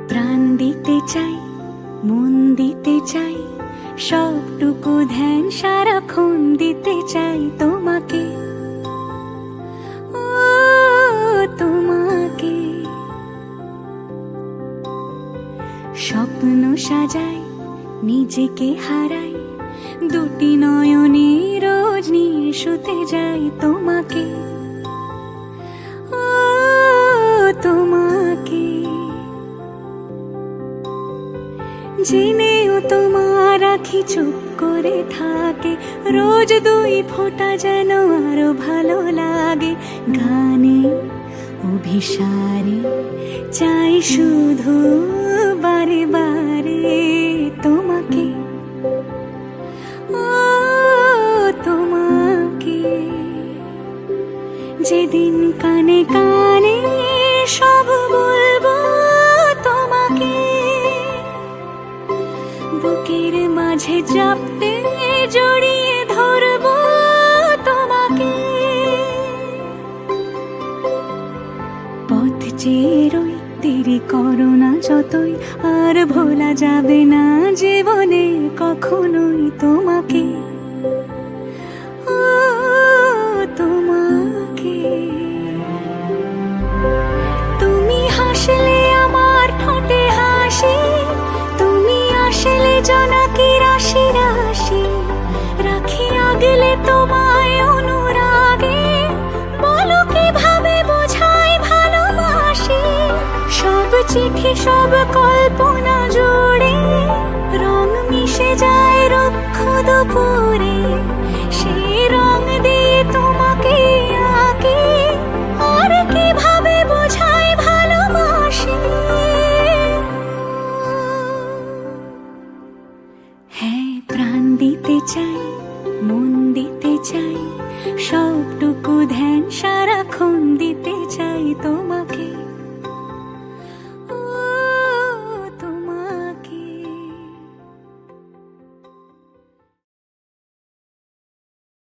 প্রাণ দিতে চাই, মন দিতে চাই, সবটুকু ধ্যান সারাক্ষণ দিতে চাই তোমাকে, ও তোমাকে। স্বপ্ন সাজাই, নিজেকে হারাই, দুটি নয়নে রোজ নিয়ে শুতে যাই তোমাকে, ও তোমাকে। জেনেও তোমার আখি চুপ করে থাকে, রোজ দুই ফোঁটা যেন আরো ভালো লাগে। গানে অভিসারে চাই শুধু বারে বারে তোমাকে, ও তোমাকে। যেদিন কানে কানে সব বলবো তোমাকে, বুকের মাঝে চাপতে জড়িয়ে ধরবো তোমাকে। পথ চেয়ে রই, দেরি করো না যতই, আর ভোলা যাবে না জীবনে কখনোই তোমাকে, ও তোমাকে। তুমি হাসলে আমার ঠোঁটে হাসি, তুমি আসলে জোনাকি রাশি রাশি, রাখি আগলে তোমায় অনুরাগে, বলো কিভাবে বোঝাই ভালোবাসি। সব চিঠি সব কল্পনা জুড়ে রং মিশে যায় রুক্ষ দুপুরে, সেই রং দিয়ে তোমাকে আঁকি, আর কিভাবে বোঝাই ভালোবাসি। হ্যাঁ, প্রাণ দিতে চাই, মন দিতে চাই, সবটুকু ধ্যান সারাক্ষণ দিতে চাই তোমাকে।